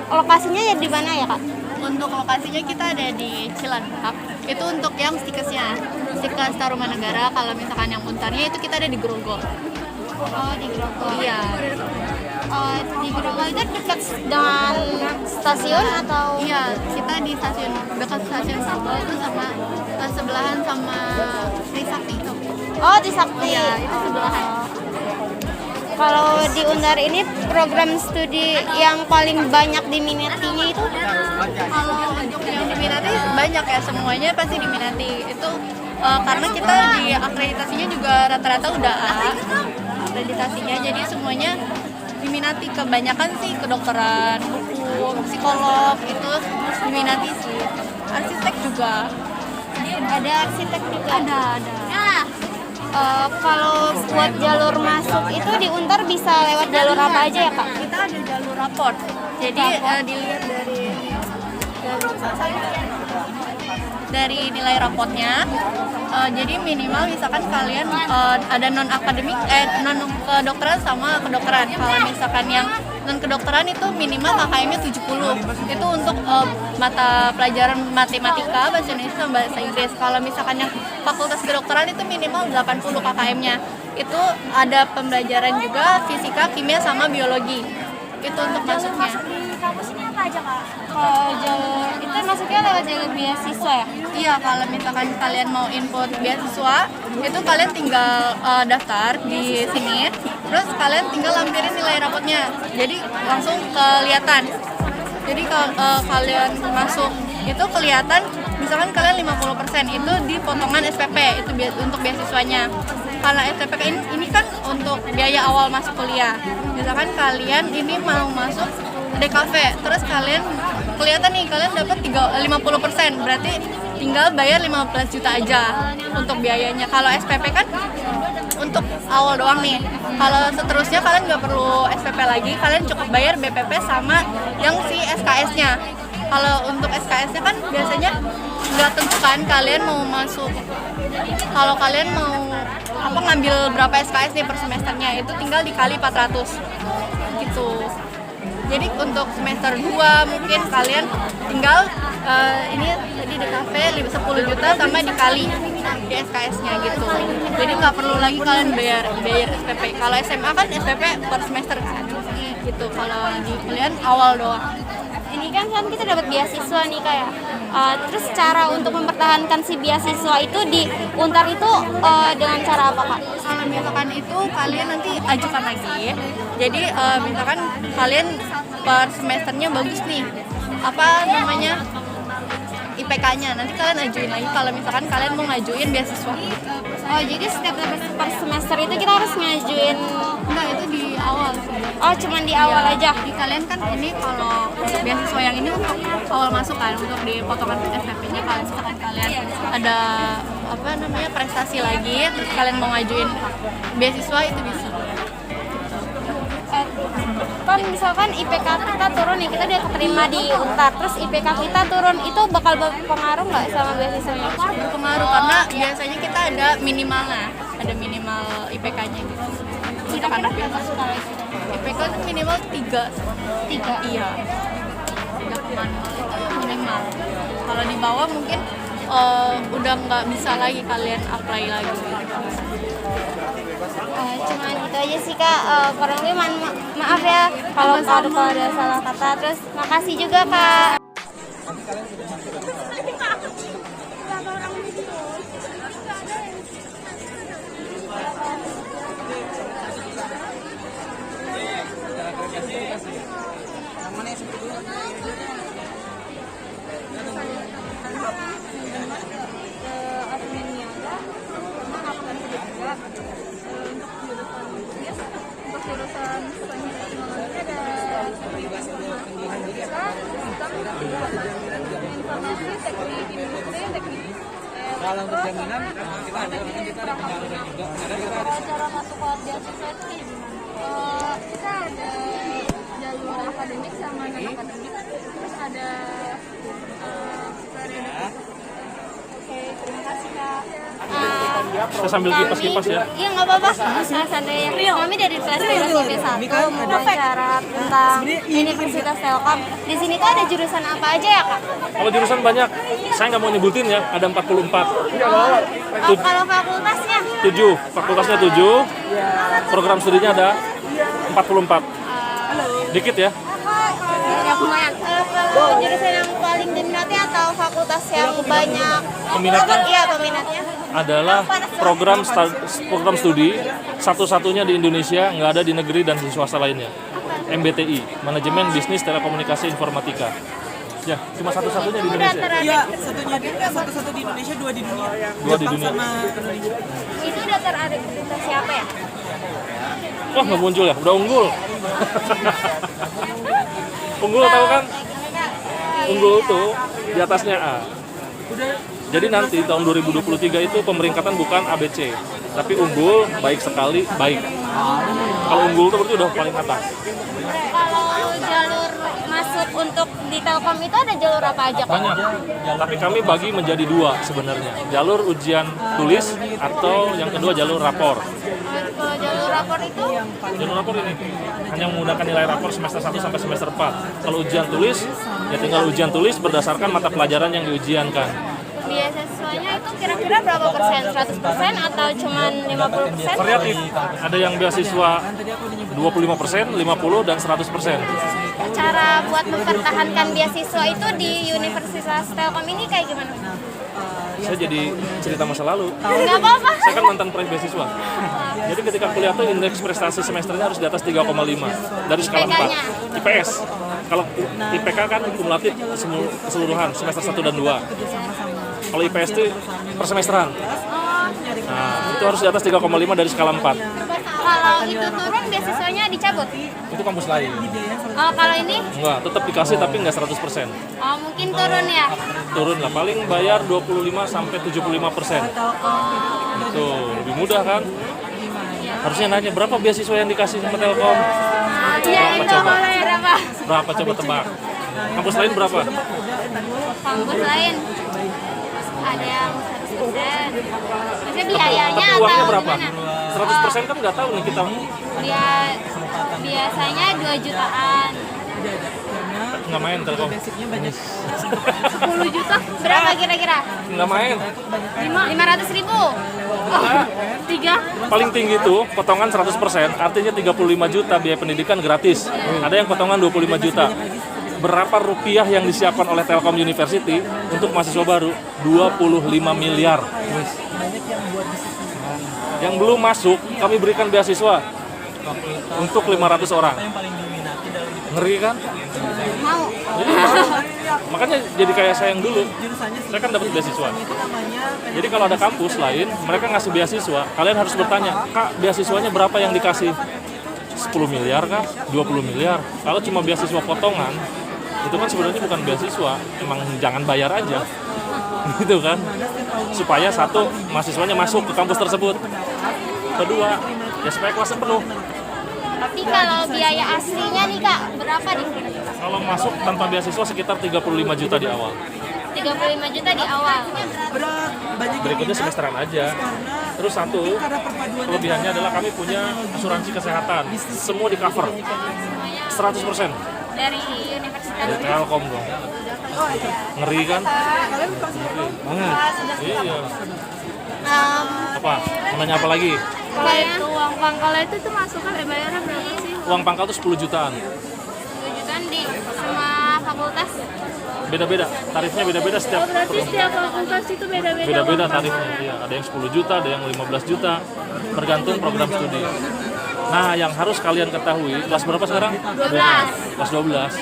lokasinya ya di mana ya Kak? Untuk lokasinya kita ada di Cilandak. Itu untuk yang stikesnya, stikes Tarumanegara. Kalau misalkan yang untarnya itu kita ada di Grogol. Oh, di Grogol. Iya. Di Grogol itu dekat dengan stasiun atau? Iya, kita di stasiun dekat stasiun Grogol itu sama sebelahan sama Trisakti itu. Oh, di Sakti. Iya, itu sebelahan. Kalau di Untar ini program studi yang paling banyak diminatinya itu? Kalau untuk yang diminati banyak ya, semuanya pasti diminati. Itu karena kita di akreditasinya juga rata-rata udah A akreditasinya, jadi semuanya diminati. Kebanyakan sih kedokteran, hukum, psikolog itu diminati sih. Arsitek juga. Ada arsitek juga? Ada. Kalau buat jalur masuk itu di Untar bisa lewat jalur apa aja ya Kak? Kita ada jalur raport. Jadi dilihat dari nilai rapotnya. Jadi minimal misalkan kalian ada non akademik, non kedokteran sama kedokteran. Kalau misalkan yang non kedokteran itu minimal KKM-nya 70. Itu untuk mata pelajaran matematika, bahasa Indonesia sama bahasa Inggris. Kalau misalkan yang fakultas kedokteran itu minimal 80 KKM-nya. Itu ada pembelajaran juga fisika, kimia sama biologi. Itu untuk masuknya. Kampus ini apa aja Kak? Jalur itu masuknya lewat jalur beasiswa ya? Iya, kalau misalkan kalian mau input beasiswa, itu kalian tinggal daftar di sini, terus kalian tinggal lampirin nilai rapotnya, jadi langsung kelihatan. Jadi kalau kalian masuk itu kelihatan, misalkan kalian 50% itu di potongan SPP, itu untuk beasiswanya. Karena SPP ini kan untuk biaya awal masuk kuliah. Misalkan kalian ini mau masuk DKV, terus kalian kelihatan nih kalian dapat 50%, berarti tinggal bayar 15 juta aja untuk biayanya. Kalau SPP kan untuk awal doang nih. Kalau seterusnya kalian nggak perlu SPP lagi, kalian cukup bayar BPP sama yang si SKS-nya. Kalau untuk SKS-nya kan biasanya nggak tentu kan kalian mau masuk. Kalau kalian mau ngambil berapa SKS nih per semesternya, itu tinggal dikali 400 gitu. Jadi untuk semester 2 mungkin kalian tinggal ini tadi DKV 10 juta sama dikali di SKS-nya gitu. Jadi nggak perlu lagi kalian bayar SPP. Kalau SMA kan SPP per semester kan gitu. Kalau di kuliah awal doang. Ini kan kita dapat beasiswa nih Kak ya. Terus cara untuk mempertahankan si beasiswa itu di Untar itu dengan cara apa Kak? Kalau misalkan itu kalian nanti ajukan lagi. Jadi misalkan kalian per semesternya bagus nih, IPK-nya, nanti kalian ajuin lagi kalau misalkan kalian mau ngajuin beasiswa. Oh, jadi setiap per semester itu kita harus ngajuin? Enggak, itu di awal. Oh, cuman di awal aja? Di kalian kan ini kalau untuk beasiswa yang ini untuk awal masuk kan, untuk di potongan SPP-nya kalau misalkan kalian ada prestasi lagi, terus kalian mau ngajuin beasiswa itu bisa. Kan misalkan IPK kita turun nih, kita udah keterima di Untar, terus IPK kita turun, itu bakal berpengaruh nggak sama beasiswanya? Berpengaruh karena biasanya kita ada minimalnya, ada minimal IPK-nya gitu. Untuk anak beasiswa IPK itu minimal 3. Iya. 3 itu minimal. Kalau di bawah mungkin udah nggak bisa lagi kalian apply lagi. Cuman itu aja sih Kak, kurang lebih maaf ya kalau ada salah kata. Terus makasih juga Kak. Kalau untuk jaminan kita ada pengaruhnya juga. Cara masuk ke beasiswa itu kayak gimana? Kita ada jalur akademik sama non akademik, terus ada periode. Oke, Terima kasih Kak. Saya sambil kipas-kipas ya. Iya nggak apa-apa. Santai ya. Kami dari kelas SMP 1 wawancara tentang Universitas Telkom. Di sini tuh ada jurusan apa aja ya Kak? Kalau jurusan banyak, saya nggak mau nyebutin ya, ada 44. Kalau fakultasnya? 7, fakultasnya 7, program studinya ada 44. Dikit ya. Ya lumayan. Kalau jurusan yang paling diminati atau fakultas yang banyak Peminatnya? Iya peminatnya. Adalah program studi satu-satunya di Indonesia, nggak ada di negeri dan di swasta lainnya. MBTI, Manajemen Bisnis Telekomunikasi Informatika. Ya, cuma satu-satunya di Indonesia. Iya, satunya satu-satu di Indonesia, dua di dunia. Dua di Jepang dunia. sama Indonesia. Itu udah terakreditasi siapa ya? Wah, nggak muncul ya, udah unggul. Unggul tahu kan? Unggul tuh di atasnya A. Jadi nanti tahun 2023 itu pemeringkatan bukan ABC, tapi unggul, baik sekali, baik. Kalau unggul itu berarti udah paling atas. Kalau jalur masuk untuk di Telkom itu ada jalur apa aja Kak? Banyak. Tapi kami bagi menjadi dua sebenarnya. Jalur ujian tulis atau yang kedua jalur rapor. Kalau jalur rapor itu Jalur rapor ini hanya menggunakan nilai rapor semester 1 sampai semester 4. Kalau ujian tulis, ya tinggal ujian tulis berdasarkan mata pelajaran yang diujiankan. beasiswanya itu kira-kira berapa persen? 100% atau cuma 50%? Variatif. Ada yang beasiswa 25%, 50 dan 100%. Cara buat mempertahankan beasiswa itu di Universitas Telkom ini kayak gimana? Saya jadi cerita masa lalu. Nggak apa-apa. Saya kan mantan peraih beasiswa. Jadi ketika kuliah tuh indeks prestasi semesternya harus di atas 3,5 dari skala 4. IPS. Kalau IPK kan kumulatif keseluruhan semester 1 dan 2. Kalau IPS itu per semesteran. Nah, itu harus di atas 3,5 dari skala 4. Kalau itu turun beasiswanya dicabut? Itu kampus lain. Oh, kalau ini? Enggak, tetap dikasih tapi enggak 100%. Oh, mungkin turun ya? Turun lah, paling bayar 25 sampai 75%. Itu lebih mudah kan? Harusnya nanya berapa beasiswa yang dikasih sama Telkom? Iya, itu coba? kalau ya berapa? Berapa coba tebak? Kampus lain berapa? Kampus lain ada yang 100%. Maksudnya biayanya Tapi atau uangnya berapa? gimana? 100% kan nggak tahu nih kita. Dia biasanya 2 jutaan. Nggak main Telkom. 10 juta berapa kira-kira? Nggak main. 500.000. Oh, 3. Paling tinggi tuh potongan 100%, artinya 35 juta biaya pendidikan gratis. Ada yang potongan 25 juta. Berapa rupiah yang disiapkan oleh Telkom University untuk mahasiswa baru? 25 miliar. Yang belum masuk, kami berikan beasiswa untuk 500 orang. Ngeri kan? Mau. Jadi, makanya jadi kayak saya yang dulu. Saya kan dapat beasiswa. Jadi kalau ada kampus lain, mereka ngasih beasiswa, kalian harus bertanya, Kak, beasiswanya berapa yang dikasih? 10 miliar kah? 20 miliar? Kalau cuma beasiswa potongan, itu kan sebenarnya bukan beasiswa, emang jangan bayar aja. Gitu kan? Supaya satu, mahasiswanya masuk ke kampus tersebut. Kedua, ya supaya kelasnya penuh. Tapi kalau biaya aslinya nih Kak, berapa nih? Kalau masuk tanpa beasiswa sekitar 35 juta di awal. 35 juta di awal. Berat, banyak Berikutnya semesteran aja. Terus satu, kelebihannya adalah kami punya asuransi kesehatan. Semua di cover. 100%. Dari universitas. Dari Telkom dong. Ngeri kan? Banget. Iya. Apa? Mau nanya apa lagi? Kalau itu uang pangkalnya itu tuh masukan bayarnya berapa sih? Uang pangkal tuh 10 jutaan. 10 jutaan di semua fakultas. Beda-beda. Tarifnya beda-beda setiap. Berarti setiap fakultas itu beda-beda. Beda-beda tarifnya. Iya, ada yang 10 juta, ada yang 15 juta. Tergantung program studi. Nah, yang harus kalian ketahui, kelas berapa sekarang? 12. Kelas 12.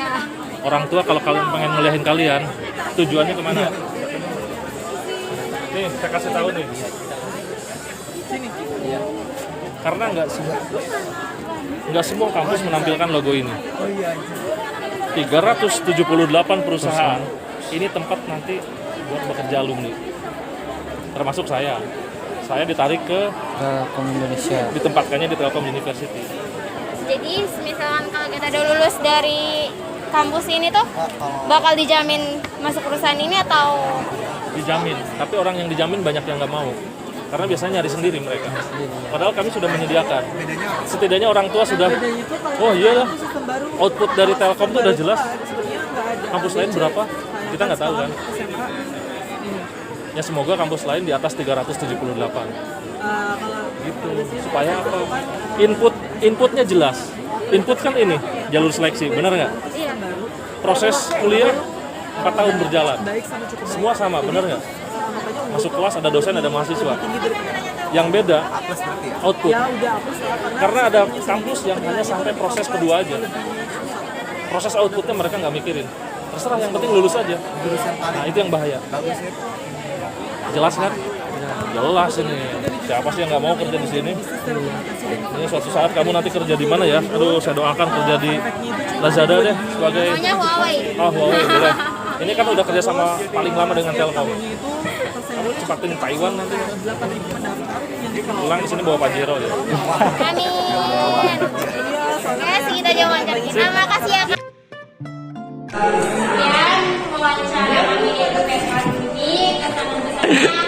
Orang tua kalau kalian pengen ngeliahin kalian, tujuannya kemana? Nih, saya kasih tahu nih. Karena nggak semua kampus menampilkan logo ini. 378 perusahaan. Ini tempat nanti buat bekerja alumni. Termasuk saya. Saya ditarik ke Telkom Indonesia. ditempatkannya di Telkom University. Jadi misalkan kalau kita udah lulus dari kampus ini tuh bakal dijamin masuk perusahaan ini atau dijamin. Tapi orang yang dijamin banyak yang nggak mau. Karena biasanya nyari sendiri mereka. Padahal kami sudah menyediakan. Setidaknya orang tua sudah, oh iya lah, Sistem baru output dari Telkom itu udah jelas. sebenarnya nggak ada. Kampus lain berapa? Kita nggak tahu kan. SMA Ya semoga kampus lain di atas 378. kalau Gitu. Supaya apa? Inputnya jelas. Input kan ini jalur seleksi, benar nggak? Iya. Proses kuliah 4 tahun berjalan. baik sama cukup Semua sama, benar nggak? makanya Masuk kelas ada dosen, ada mahasiswa. tinggi dari Yang beda output. ya udah aku sekarang Karena ada kampus yang hanya sampai proses kedua aja. Proses outputnya mereka nggak mikirin. Terserah, yang penting lulus aja. Nah itu yang bahaya. Jelas kan? Jelas ini. Siapa sih yang nggak mau kerja di sini? Ini suatu saat kamu nanti kerja di mana ya? Aduh, saya doakan kerja di Lazada deh sebagai Namanya Huawei. Huawei boleh. Ini kan udah kerja sama paling lama dengan Telkom. Kamu cepatin Taiwan nanti. Pulang di sini bawa Pajero ya. Amin. Oke, segitu aja wawancara kita. Makasih ya, Kak. Sekian wawancara kami di LPK ini. Kesan-kesannya